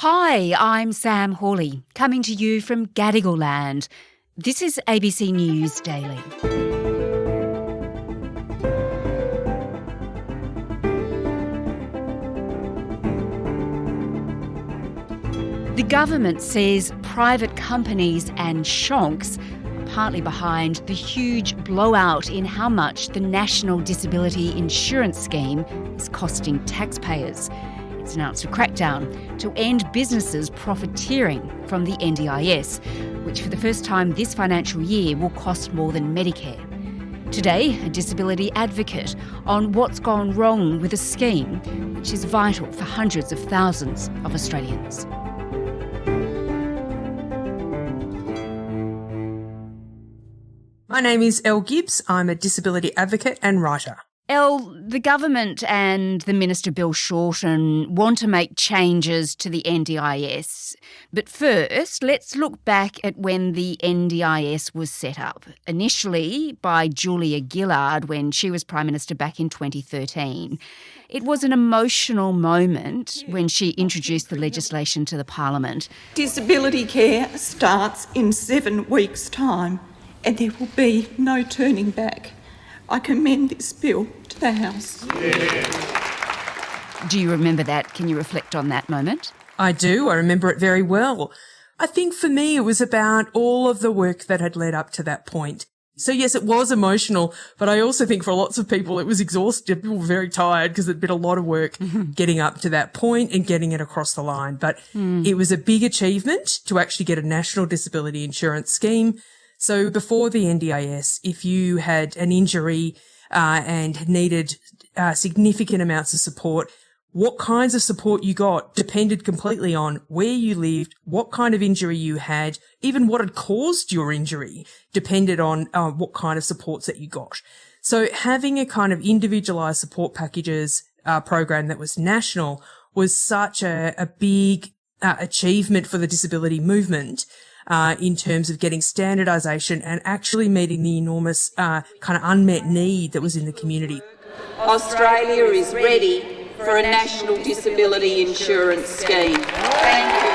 Hi, I'm Sam Hawley, coming to you from Gadigal land. This is ABC News Daily. The government says private companies and shonks are partly behind the huge blowout in how much the National Disability Insurance Scheme is costing taxpayers. It's announced a crackdown to end businesses profiteering from the NDIS, which for the first time this financial year will cost more than Medicare. Today, a disability advocate on what's gone wrong with a scheme which is vital for hundreds of thousands of Australians. My name is Elle Gibbs. I'm a disability advocate and writer. Elle, the government and the Minister Bill Shorten want to make changes to the NDIS. But first, let's look back at when the NDIS was set up. Initially by Julia Gillard when she was Prime Minister back in 2013. It was an emotional moment when she introduced the legislation to the Parliament. Disability care starts in 7 weeks' time and there will be no turning back. I commend this bill to the House. Do you remember that? Can you reflect on that moment? I do. I remember it very well. I think for me it was about all of the work that had led up to that point. So yes, it was emotional, but I also think for lots of people it was exhausting. People were very tired because there'd been a lot of work getting up to that point and getting it across the line. But it was a big achievement to actually get a national disability insurance scheme. So before the NDIS, if you had an injury and needed significant amounts of support, what kinds of support you got depended completely on where you lived, what kind of injury you had, even what had caused your injury depended on what kind of supports that you got. So having a kind of individualised support packages program that was national was such a big achievement for the disability movement. In terms of getting standardisation and actually meeting the enormous kind of unmet need that was in the community. Australia is ready for a national disability insurance scheme. Thank you.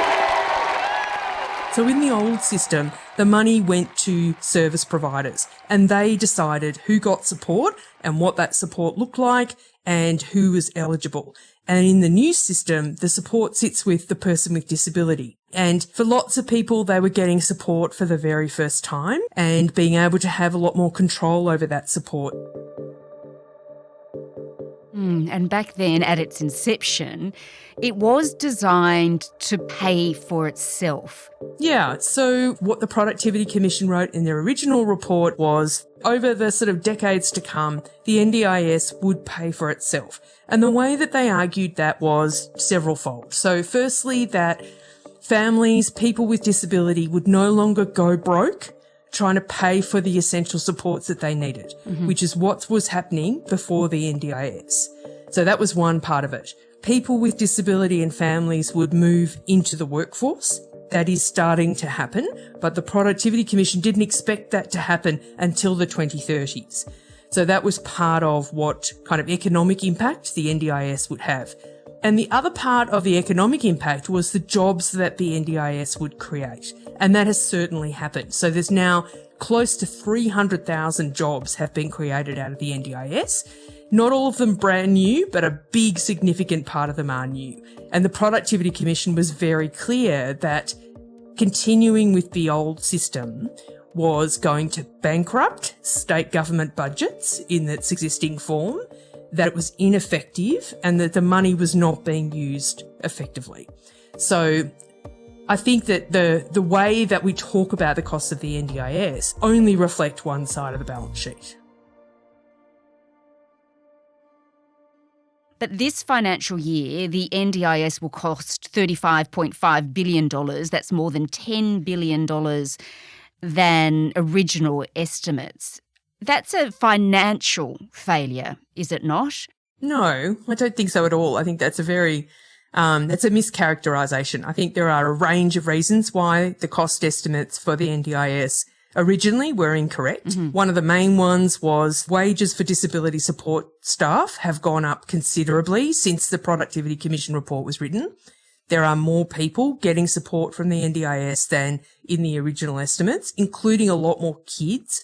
So in the old system, the money went to service providers and they decided who got support and what that support looked like and who was eligible. And in the new system, the support sits with the person with disability. And for lots of people, they were getting support for the very first time and being able to have a lot more control over that support. And back then, at its inception, it was designed to pay for itself. Yeah, so what the Productivity Commission wrote in their original report was over the sort of decades to come, the NDIS would pay for itself. And the way that they argued that was several-fold. So firstly, that families, people with disability would no longer go broke trying to pay for the essential supports that they needed, which is what was happening before the NDIS. So that was one part of it. People with disability and families would move into the workforce. That is starting to happen, but the Productivity Commission didn't expect that to happen until the 2030s. So that was part of what kind of economic impact the NDIS would have. And the other part of the economic impact was the jobs that the NDIS would create. And that has certainly happened. So there's now close to 300,000 jobs have been created out of the NDIS. Not all of them brand new, but a big significant part of them are new. And the Productivity Commission was very clear that continuing with the old system was going to bankrupt state government budgets in its existing form, that it was ineffective and that the money was not being used effectively. So I think that the way that we talk about the costs of the NDIS only reflect one side of the balance sheet. But this financial year, the NDIS will cost $35.5 billion. That's more than $10 billion than original estimates. That's a financial failure, is it not? No, I don't think so at all. I think that's a very that's a mischaracterisation. I think there are a range of reasons why the cost estimates for the NDIS originally were incorrect. One of the main ones was wages for disability support staff have gone up considerably since the Productivity Commission report was written. there are more people getting support from the NDIS than in the original estimates, including a lot more kids.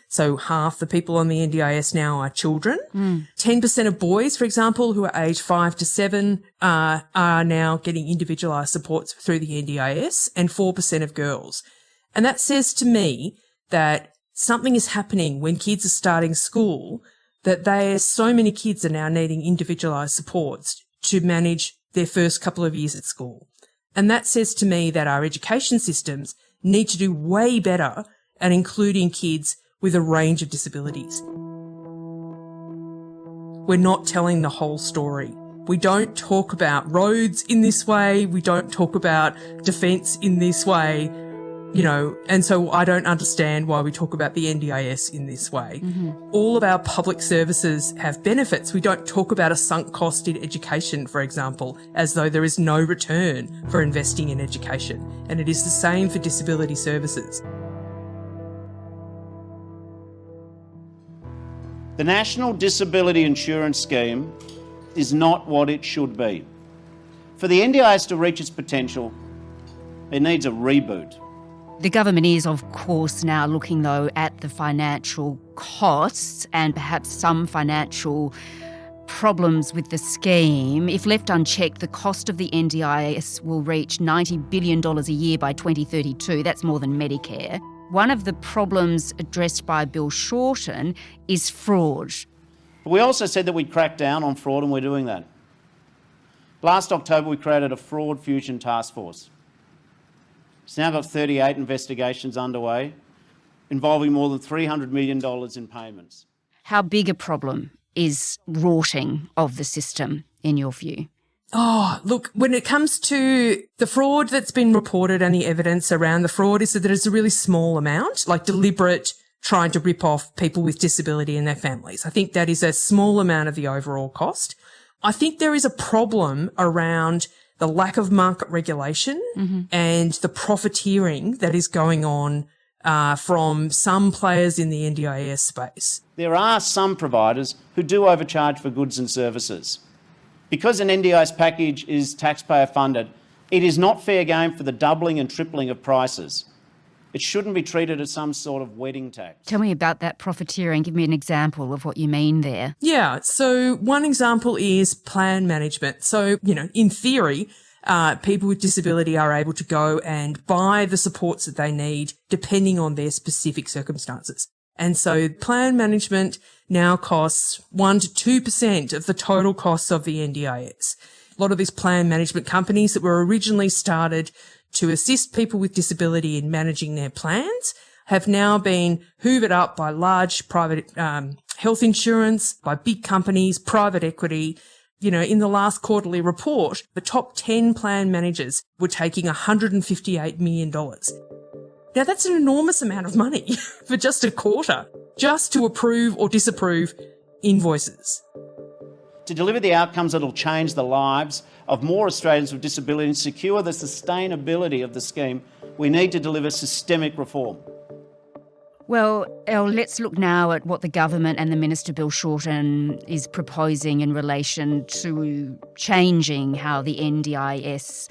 So half the people on the NDIS now are children. 10% of boys, for example, who are aged 5 to 7 are now getting individualised supports through the NDIS, and 4% of girls. And that says to me that something is happening when kids are starting school, that so many kids are now needing individualised supports to manage their first couple of years at school. And that says to me that our education systems need to do way better at including kids with a range of disabilities. We're not telling the whole story. We don't talk about roads in this way. We don't talk about defence in this way, and so I don't understand why we talk about the NDIS in this way. All of our public services have benefits. We don't talk about a sunk cost in education, for example, as though there is no return for investing in education. And it is the same for disability services. The National Disability Insurance Scheme is not what it should be. For the NDIS to reach its potential, it needs a reboot. The government is, of course, now looking, though, at the financial costs and perhaps some financial problems with the scheme. If left unchecked, the cost of the NDIS will reach $90 billion a year by 2032. That's more than Medicare. One of the problems addressed by Bill Shorten is fraud. We also said that we'd crack down on fraud, and we're doing that. Last October, we created a fraud fusion task force. It's now got 38 investigations underway, involving more than $300 million in payments. How big a problem is rorting of the system, in your view? Oh, look, when it comes to the fraud that's been reported and the evidence around the fraud is that it's a really small amount, like deliberate trying to rip off people with disability and their families. I think that is a small amount of the overall cost. I think there is a problem around the lack of market regulation and the profiteering that is going on from some players in the NDIS space. There are some providers who do overcharge for goods and services. Because an NDIS package is taxpayer funded, it is not fair game for the doubling and tripling of prices. It shouldn't be treated as some sort of wedding tax. Tell me about that profiteering. Give me an example of what you mean there. Yeah, so one example is plan management. So, in theory, people with disability are able to go and buy the supports that they need depending on their specific circumstances. And so plan management now costs 1 to 2% of the total costs of the NDIS. A lot of these plan management companies that were originally started to assist people with disability in managing their plans have now been hoovered up by large private health insurance, by big companies, private equity. In the last quarterly report, the top 10 plan managers were taking $158 million. Now, that's an enormous amount of money for just a quarter, just to approve or disapprove invoices. To deliver the outcomes that will change the lives of more Australians with disability and secure the sustainability of the scheme, we need to deliver systemic reform. Well, Elle, let's look now at what the government and the Minister Bill Shorten is proposing in relation to changing how the NDIS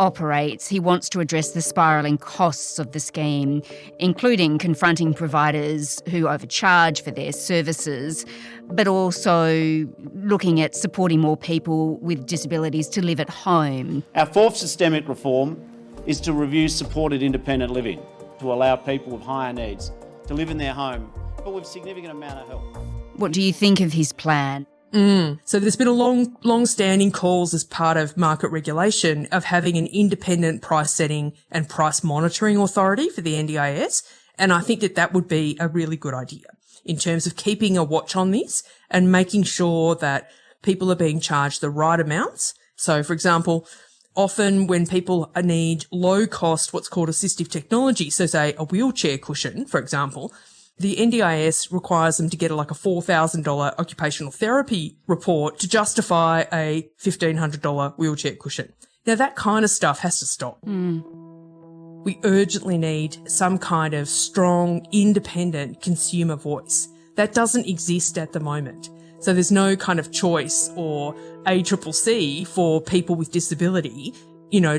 operates. He wants to address the spiralling costs of the scheme, including providers who overcharge for their services, but also looking at supporting more people with disabilities to live at home. Our fourth systemic reform is to review supported independent living, to allow people with higher needs to live in their home, but with significant amount of help. What do you think of his plan? So there's been a long-standing calls as part of market regulation of having an independent price setting and price monitoring authority for the NDIS. And I think that would be a really good idea in terms of keeping a watch on this and making sure that people are being charged the right amounts. So, for example, often when people need low-cost, what's called assistive technology, so say a wheelchair cushion, for example, the NDIS requires them to get a $4,000 occupational therapy report to justify a $1,500 wheelchair cushion. Now, that kind of stuff has to stop. We urgently need some kind of strong, independent consumer voice. That doesn't exist at the moment. So there's no kind of choice or ACCC for people with disability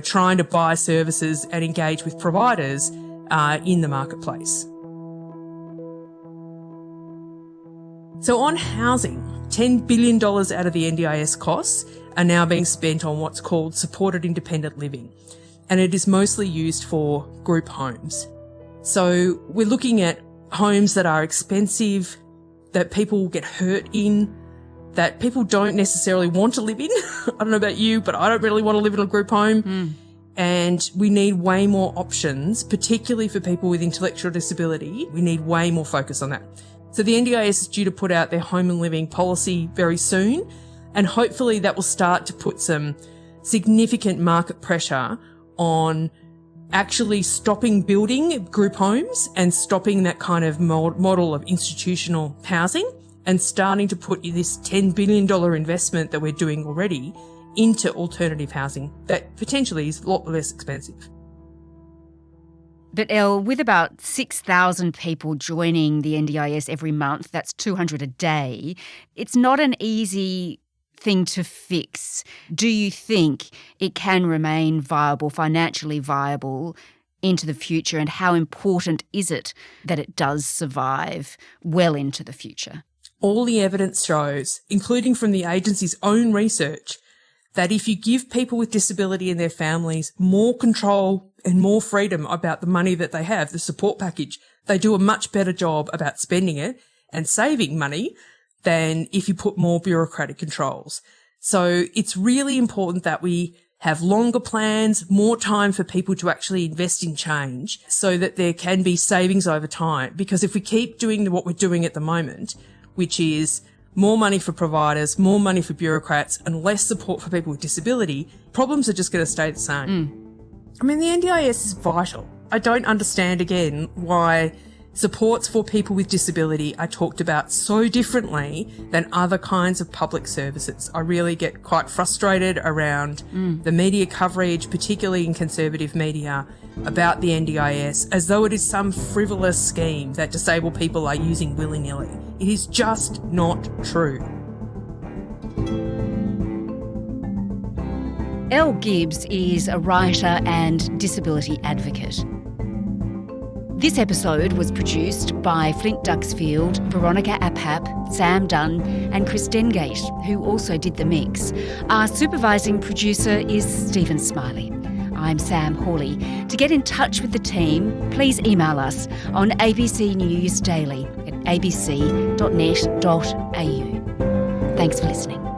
trying to buy services and engage with providers in the marketplace. So on housing, $10 billion out of the NDIS costs are now being spent on what's called supported independent living, and it is mostly used for group homes. So we're looking at homes that are expensive, that people get hurt in, that people don't necessarily want to live in. I don't know about you, but I don't really want to live in a group home. And we need way more options, particularly for people with intellectual disability. We need way more focus on that. So the NDIS is due to put out their home and living policy very soon, and hopefully that will start to put some significant market pressure on actually stopping building group homes and stopping that kind of model of institutional housing, and starting to put this $10 billion investment that we're doing already into alternative housing that potentially is a lot less expensive. But Elle, with about 6,000 people joining the NDIS every month, that's 200 a day, it's not an easy thing to fix. Do you think it can remain viable, financially viable, into the future? And how important is it that it does survive well into the future? All the evidence shows, including from the agency's own research, that if you give people with disability and their families more control and more freedom about the money that they have, the support package, they do a much better job about spending it and saving money than if you put more bureaucratic controls. So it's really important that we have longer plans, more time for people to actually invest in change so that there can be savings over time. Because if we keep doing what we're doing at the moment, which is more money for providers, more money for bureaucrats, and less support for people with disability, problems are just going to stay the same. I mean, the NDIS is vital. I don't understand, again, why supports for people with disability are talked about so differently than other kinds of public services. I really get quite frustrated around the media coverage, particularly in conservative media, about the NDIS, as though it is some frivolous scheme that disabled people are using willy-nilly. It is just not true. Elle Gibbs is a writer and disability advocate. This episode was produced by Flint Duxfield, Veronica Aphap, Sam Dunn and Chris Dengate, who also did the mix. Our supervising producer is Stephen Smiley. I'm Sam Hawley. To get in touch with the team, please email us on ABC News Daily at abc.net.au. Thanks for listening.